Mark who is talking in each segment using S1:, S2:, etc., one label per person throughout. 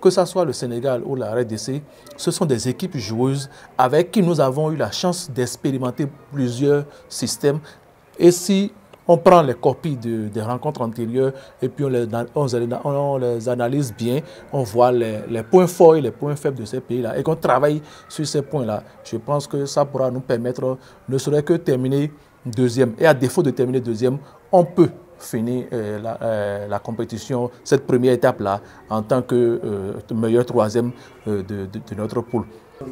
S1: que ce soit le Sénégal ou la RDC, ce sont des équipes joueuses avec qui nous avons eu la chance d'expérimenter plusieurs systèmes. Et si on prend les copies des rencontres antérieures et puis on les analyse bien, on voit les points forts et les points faibles de ces pays-là et qu'on travaille sur ces points-là, je pense que ça pourra nous permettre ne serait que terminer deuxième. Et à défaut de terminer deuxième, on peut finir la compétition, cette première étape-là, en tant que meilleur troisième de notre poule.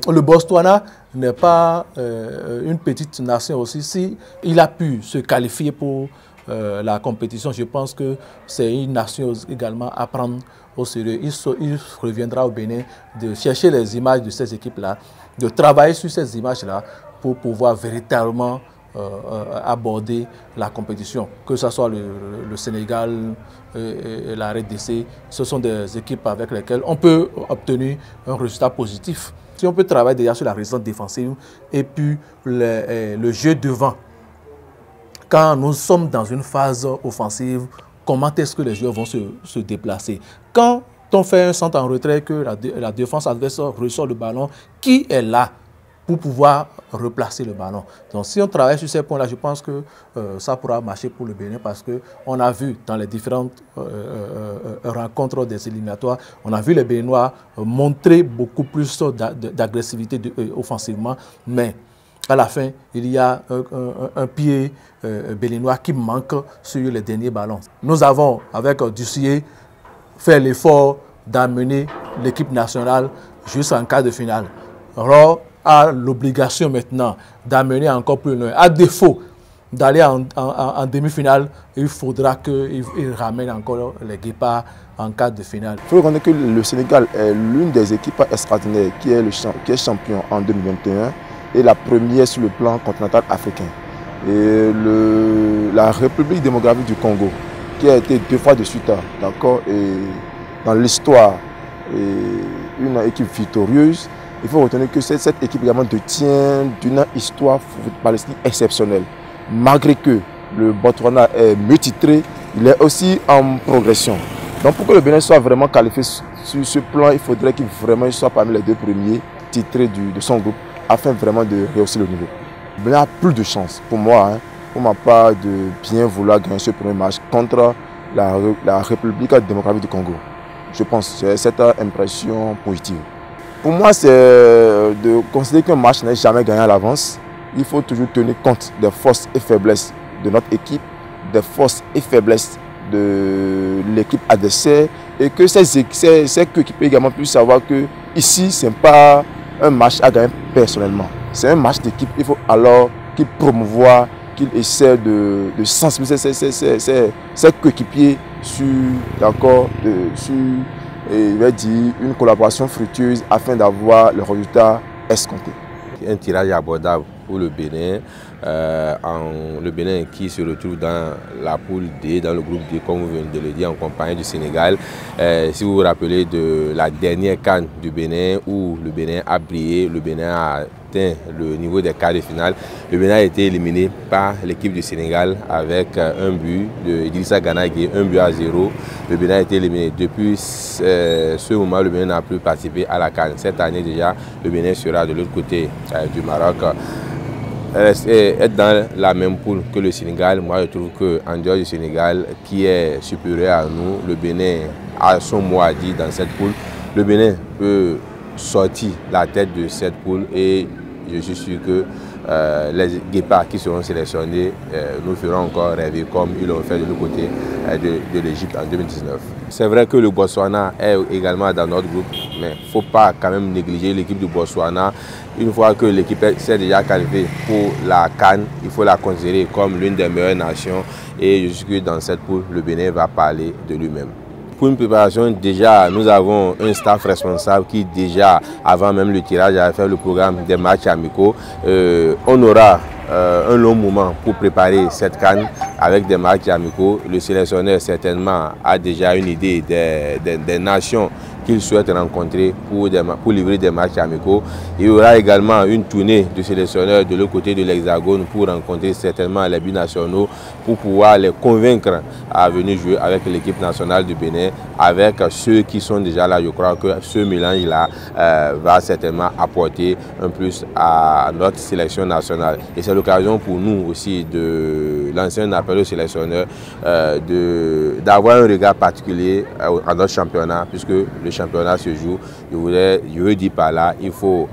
S1: Le Botswana n'est pas une petite nation aussi. Si il a pu se qualifier pour la compétition, je pense que c'est une nation également à prendre au sérieux. Il reviendra au Bénin de chercher les images de ces équipes-là, de travailler sur ces images-là pour pouvoir véritablement aborder la compétition, que ce soit le Sénégal et la RDC. Ce sont des équipes avec lesquelles on peut obtenir un résultat positif. Si on peut travailler déjà sur la résistance défensive et puis le jeu devant, quand nous sommes dans une phase offensive, comment est-ce que les joueurs vont se déplacer? Quand on fait un centre en retrait, que la défense adverse ressort le ballon, qui est là pour pouvoir replacer le ballon? Donc si on travaille sur ces points-là, je pense que ça pourra marcher pour le Bénin parce qu'on a vu dans les différentes rencontres des éliminatoires, on a vu les Béninois montrer beaucoup plus d'agressivité offensivement, mais à la fin, il y a un pied béninois qui manque sur les derniers ballons. Nous avons, avec Dussier, fait l'effort d'amener l'équipe nationale jusqu'en quart de finale. Alors, a l'obligation maintenant d'amener encore plus loin. À défaut d'aller en demi-finale, il faudra qu'il ramène encore les Guépards en quart de finale.
S2: Il faut reconnaître que le Sénégal est l'une des équipes extraordinaires qui est champion en 2021 et la première sur le plan continental africain. Et la République démocratique du Congo, qui a été 2 fois de suite, d'accord, et dans l'histoire, une équipe victorieuse. Il faut retenir que cette équipe également détient d'une histoire footballistique exceptionnelle. Malgré que le Botswana est multitré, il est aussi en progression. Donc pour que le Bénin soit vraiment qualifié sur ce plan, il faudrait qu'il soit parmi les 2 premiers titrés de son groupe afin vraiment de rehausser le niveau. Le Bénin a plus de chance pour moi, pour ma part, de bien vouloir gagner ce premier match contre la République démocratique du Congo. Je pense que c'est cette impression positive. Pour moi, c'est de considérer qu'un match n'est jamais gagné à l'avance. Il faut toujours tenir compte des forces et faiblesses de notre équipe, des forces et faiblesses de l'équipe adversaire et que ces coéquipiers également puissent savoir que ici, ce n'est pas un match à gagner personnellement. C'est un match d'équipe. Il faut alors qu'ils promouvoient, qu'ils essaient de sensibiliser ces coéquipiers sur, il va dire, une collaboration fructueuse afin d'avoir le résultat escompté.
S3: Un tirage abordable pour le Bénin. Le Bénin qui se retrouve dans la poule D, dans le groupe D, comme vous venez de le dire, en compagnie du Sénégal. Si vous vous rappelez de la dernière CAN du Bénin, où le Bénin a brillé, le Bénin a atteint le niveau des quarts de finale. Le Bénin a été éliminé par l'équipe du Sénégal avec un but de Idrissa Gana Gueye, 1-0. Le Bénin a été éliminé. Depuis ce moment, le Bénin n'a plus participé à la CAN. Cette année déjà, le Bénin sera de l'autre côté du Maroc. Être dans la même poule que le Sénégal, moi je trouve qu'en dehors du Sénégal, qui est supérieur à nous, le Bénin a son mot à dire dans cette poule. Le Bénin peut sortir la tête de cette poule et je suis sûr que les Guépards qui seront sélectionnés nous feront encore rêver comme ils l'ont fait de l'autre côté de l'Égypte en 2019. C'est vrai que le Botswana est également dans notre groupe, mais il ne faut pas quand même négliger l'équipe du Botswana. Une fois que l'équipe s'est déjà qualifiée pour la CAN, il faut la considérer comme l'une des meilleures nations et je suis sûr que dans cette poule, le Bénin va parler de lui-même. Pour une préparation, déjà, nous avons un staff responsable qui, déjà, avant même le tirage, a fait le programme des matchs amicaux. On aura un long moment pour préparer cette CAN avec des matchs amicaux. Le sélectionneur certainement a déjà une idée des nations qu'il souhaite rencontrer pour livrer des matchs amicaux. Il y aura également une tournée de sélectionneurs de l'autre côté de l'Hexagone pour rencontrer certainement les binationaux, pour pouvoir les convaincre à venir jouer avec l'équipe nationale du Bénin, avec ceux qui sont déjà là. Je crois que ce mélange-là va certainement apporter un plus à notre sélection nationale. Et c'est l'occasion pour nous aussi de lancer un appel aux sélectionneurs d'avoir un regard particulier à notre championnat, puisque le championnat se joue. Je veux dire par là, il faut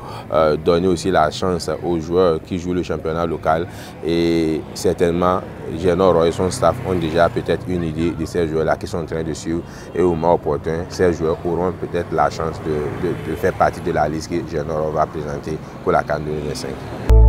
S3: donner aussi la chance aux joueurs qui jouent le championnat local. Et certainement, Génor et son staff ont déjà peut-être une idée de ces joueurs-là qui sont en train de suivre. Et au moment opportun, ces joueurs auront peut-être la chance de faire partie de la liste que Génor va présenter pour la CAN 2025.